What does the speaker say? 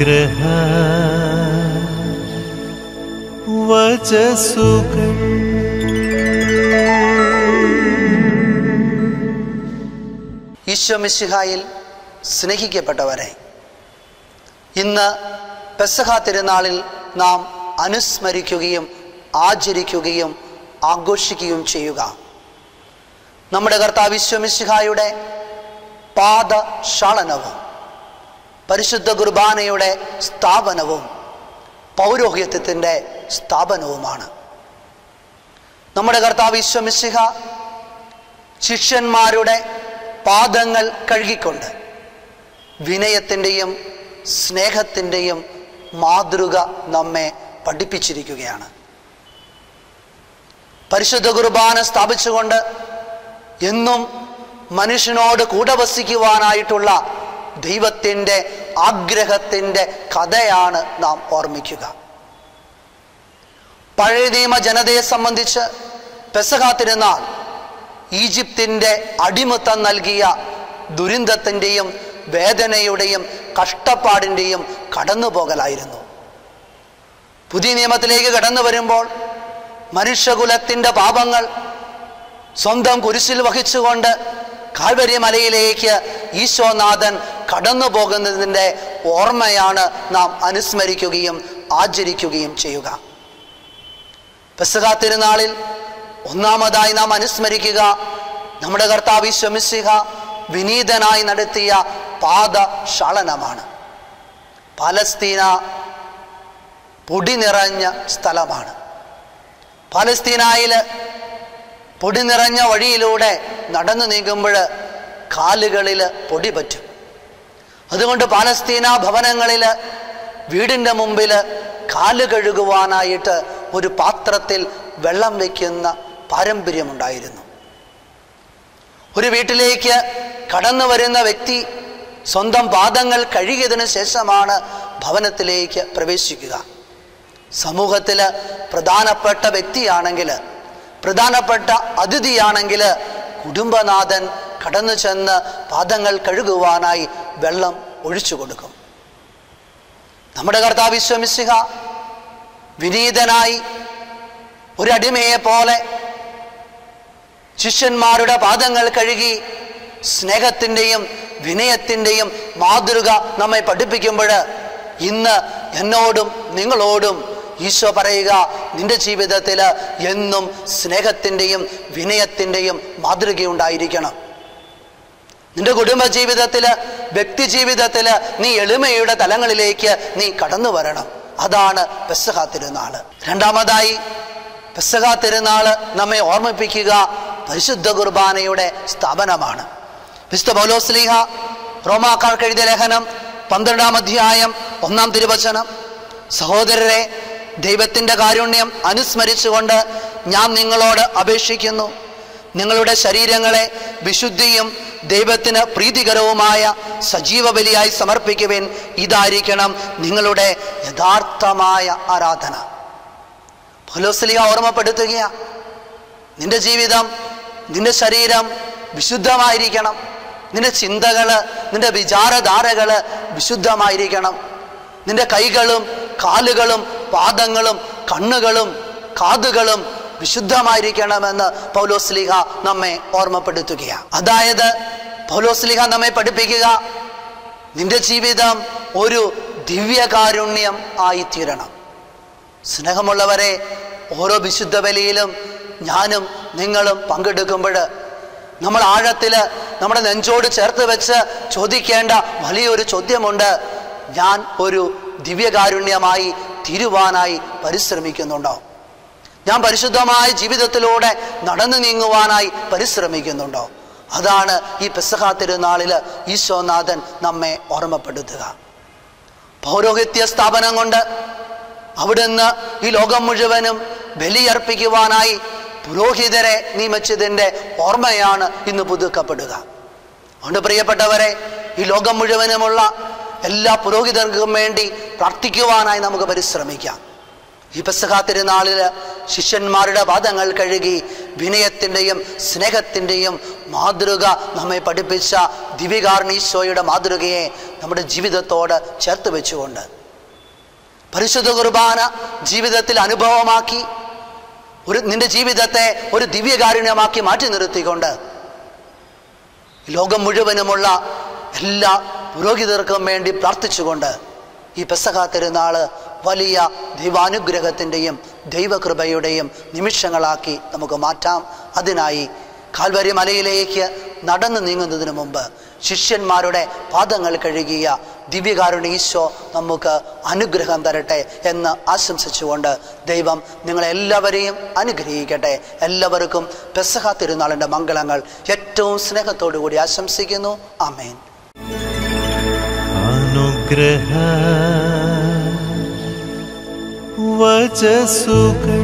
അനുഗ്രഹ വചസ്സുകൾ. ഈശോ മിശിഹായിൽ സ്നേഹിക്കപ്പെട്ടവരെ, ഇന്ന് പെസഹ തിരുനാളിൽ നാം അനുസ്മരിക്കുകയും ആചരിക്കുകയും ആഘോഷിക്കുകയും ചെയ്യുക നമ്മുടെ കർത്താവ് ഈശോ മിശിഹായുടെ പാദശാളനവും പരിശുദ്ധ കുർബാനയുടെ സ്ഥാപനവും പൗരോഹിത്യത്തിൻ്റെ സ്ഥാപനവുമാണ്. നമ്മുടെ കർത്താവ് ഈശോ മിശിഹ ശിഷ്യന്മാരുടെ പാദങ്ങൾ കഴുകിക്കൊണ്ട് വിനയത്തിൻ്റെയും സ്നേഹത്തിൻ്റെയും മാതൃക നമ്മെ പഠിപ്പിച്ചിരിക്കുകയാണ്. പരിശുദ്ധ കുർബാന സ്ഥാപിച്ചുകൊണ്ട് എന്നും മനുഷ്യനോട് കൂടെ വസിക്കുവാനായിട്ടുള്ള ദൈവത്തിൻ്റെ ആഗ്രഹത്തിൻ്റെ കഥയാണ് നാം ഓർമ്മിക്കുക. പഴയ നിയമ ജനതയെ സംബന്ധിച്ച് പെസഹ തിരുനാൾ ഈജിപ്തിൻ്റെ അടിമത്തം നൽകിയ ദുരന്തത്തിൻ്റെയും വേദനയുടെയും കഷ്ടപ്പാടിൻ്റെയും കടന്നുപോകലായിരുന്നു. പുതിയ നിയമത്തിലേക്ക് കടന്നു വരുമ്പോൾ മനുഷ്യകുലത്തിൻ്റെ പാപങ്ങൾ സ്വന്തം കുരിശിൽ വഹിച്ചുകൊണ്ട് കാൽവരി മലയിലേക്ക് ഈശോനാഥൻ കടന്നു പോകുന്നതിൻ്റെ ഓർമ്മയാണ് നാം അനുസ്മരിക്കുകയും ആചരിക്കുകയും ചെയ്യുക. പെസഹ തിരുനാളിൽ ഒന്നാമതായി നാം അനുസ്മരിക്കുക നമ്മുടെ കർത്താവ് ഈശോ മിശിഹ വിനീതനായി നടത്തിയ പാദശാളനമാണ്. പാലസ്തീന പൊടി നിറഞ്ഞ സ്ഥലമാണ്. പാലസ്തീനയിൽ പൊടി നിറഞ്ഞ വഴിയിലൂടെ നടന്നു നീങ്ങുമ്പോൾ കാലുകളിൽ പൊടി പറ്റും. അതുകൊണ്ട് പാലസ്തീന ഭവനങ്ങളിൽ വീടിൻ്റെ മുമ്പിൽ കാല് കഴുകുവാനായിട്ട് ഒരു പാത്രത്തിൽ വെള്ളം വയ്ക്കുന്ന പാരമ്പര്യമുണ്ടായിരുന്നു. ഒരു വീട്ടിലേക്ക് കടന്നു വരുന്ന വ്യക്തി സ്വന്തം പാദങ്ങൾ കഴുകിയതിനു ശേഷമാണ് ഭവനത്തിലേക്ക് പ്രവേശിക്കുക. സമൂഹത്തിൽ പ്രധാനപ്പെട്ട വ്യക്തിയാണെങ്കിൽ, പ്രധാനപ്പെട്ട അതിഥിയാണെങ്കിൽ കുടുംബനാഥൻ കടന്നു ചെന്ന് പാദങ്ങൾ കഴുകുവാനായി വെള്ളം ഒഴിച്ചു കൊടുക്കും. നമ്മുടെ കർത്താവ് ഈശോ മിശിഹ വിനീതനായി ഒരടിമയെ പോലെ ശിഷ്യന്മാരുടെ പാദങ്ങൾ കഴുകി സ്നേഹത്തിൻ്റെയും വിനയത്തിൻ്റെയും മാതൃക നമ്മെ പഠിപ്പിക്കുമ്പോൾ ഇന്ന് എന്നോടും നിങ്ങളോടും ഈശോ പറയുക, നിന്റെ ജീവിതത്തിൽ എന്നും സ്നേഹത്തിൻ്റെയും വിനയത്തിൻ്റെയും മാതൃകയുണ്ടായിരിക്കണം. നിന്റെ കുടുംബ ജീവിതത്തിൽ, വ്യക്തി ജീവിതത്തിൽ നീ എളിമയുടെ തലങ്ങളിലേക്ക് നീ കടന്നു വരണം. അതാണ് പെസഹ തിരുനാൾ. രണ്ടാമതായി പെസഹ തിരുനാൾ നമ്മെ ഓർമ്മിപ്പിക്കുക പരിശുദ്ധ കുർബാനയുടെ സ്ഥാപനമാണ്. വിശുദ്ധ പൗലോസ്ലീഹ റോമാക്കാർക്ക് എഴുതിയ ലേഖനം 12-ാം അധ്യായം 1-ാം തിരുവചനം, സഹോദരരെ, ദൈവത്തിൻ്റെ കാരുണ്യം അനുസ്മരിച്ചുകൊണ്ട് ഞാൻ നിങ്ങളോട് അപേക്ഷിക്കുന്നു, നിങ്ങളുടെ ശരീരങ്ങളെ വിശുദ്ധിയും ദൈവത്തിന് പ്രീതികരവുമായ സജീവ ബലിയായി സമർപ്പിക്കുവിൻ. ഇതായിരിക്കണം നിങ്ങളുടെ യഥാർത്ഥമായ ആരാധന. പൗലോസ്ലീഹ ഓർമ്മപ്പെടുത്തുക, നിന്റെ ജീവിതം, നിന്റെ ശരീരം വിശുദ്ധമായിരിക്കണം. നിന്റെ ചിന്തകൾ, നിന്റെ വിചാരധാരകൾ വിശുദ്ധമായിരിക്കണം. നിന്റെ കൈകളും കാലുകളും പാദങ്ങളും കണ്ണുകളും കാതുകളും വിശുദ്ധമായിരിക്കണമെന്ന് പൗലോസ്ലീഹ നമ്മെ ഓർമ്മപ്പെടുത്തുകയാണ്. അതായത് പൗലോസ്ലീഹ നമ്മെ പഠിപ്പിക്കുക, നിന്റെ ജീവിതം ഒരു ദിവ്യകാരുണ്യം ആയിത്തീരണം. സ്നേഹമുള്ളവരെ, ഓരോ വിശുദ്ധ ബലിയിലും ഞാനും നിങ്ങളും പങ്കെടുക്കുമ്പോൾ നമ്മൾ ആഴത്തിൽ നമ്മുടെ നെഞ്ചോട് ചേർത്ത് വെച്ച് ചോദിക്കേണ്ട വലിയൊരു ചോദ്യമുണ്ട്. ഞാൻ ഒരു ദിവ്യകാരുണ്യമായി തീരുവാനായി പരിശ്രമിക്കുന്നുണ്ടോ? ഞാൻ പരിശുദ്ധമായ ജീവിതത്തിലൂടെ നടന്നു നീങ്ങുവാനായി പരിശ്രമിക്കുന്നുണ്ടോ? അതാണ് ഈ പെസഹ തിരുനാളിൽ ഈശോനാഥൻ നമ്മെ ഓർമ്മപ്പെടുത്തുക. പൗരോഹിത്യ സ്ഥാപനം കൊണ്ട് അവിടുന്ന് ഈ ലോകം മുഴുവനും ബലിയർപ്പിക്കുവാനായി പുരോഹിതരെ നിയമിച്ചതിൻ്റെ ഓർമ്മയാണ് ഇന്ന് പുതുക്കപ്പെടുക. അതുകൊണ്ട് പ്രിയപ്പെട്ടവരെ, ഈ ലോകം മുഴുവനുമുള്ള എല്ലാ പുരോഹിതർക്കും വേണ്ടി പ്രാർത്ഥിക്കുവാനായി നമുക്ക് പരിശ്രമിക്കാം. ഈ പെസഹ തിരുനാളിൽ ശിഷ്യന്മാരുടെ പാദങ്ങൾ കഴുകി വിനയത്തിൻ്റെയും സ്നേഹത്തിൻ്റെയും മാതൃക നമ്മെ പഠിപ്പിച്ച ദിവ്യകാരുണ്യ ഈശോയുടെ മാതൃകയെ നമ്മുടെ ജീവിതത്തോട് ചേർത്ത് വെച്ചുകൊണ്ട് പരിശുദ്ധ കുർബാന ജീവിതത്തിൽ അനുഭവമാക്കി നിന്റെ ജീവിതത്തെ ഒരു ദിവ്യകാരുണ്യമാക്കി മാറ്റി നിർത്തിക്കൊണ്ട് ലോകം മുഴുവനുമുള്ള എല്ലാ പുരോഹിതർക്കും വേണ്ടി പ്രാർത്ഥിച്ചുകൊണ്ട് ഈ പെസഹ തിരുനാള് വലിയ ദൈവാനുഗ്രഹത്തിൻ്റെയും ദൈവകൃപയുടെയും നിമിഷങ്ങളാക്കി നമുക്ക് മാറ്റാം. അതിനായി കാൽവരി മലയിലേക്ക് നടന്നു നീങ്ങുന്നതിന് മുമ്പ് ശിഷ്യന്മാരുടെ പാദങ്ങൾ കഴുകിയ ദിവ്യകാരുണ്യ ഈശോ നമുക്ക് അനുഗ്രഹം തരട്ടെ എന്ന് ആശംസിച്ചുകൊണ്ട് ദൈവം നിങ്ങളെല്ലാവരെയും അനുഗ്രഹിക്കട്ടെ. എല്ലാവർക്കും പെസഹ തിരുനാളിൻ്റെ മംഗളങ്ങൾ ഏറ്റവും സ്നേഹത്തോടു കൂടി ആശംസിക്കുന്നു. ആമേൻ. അനുഗ്രഹ വചസ്സുകൾ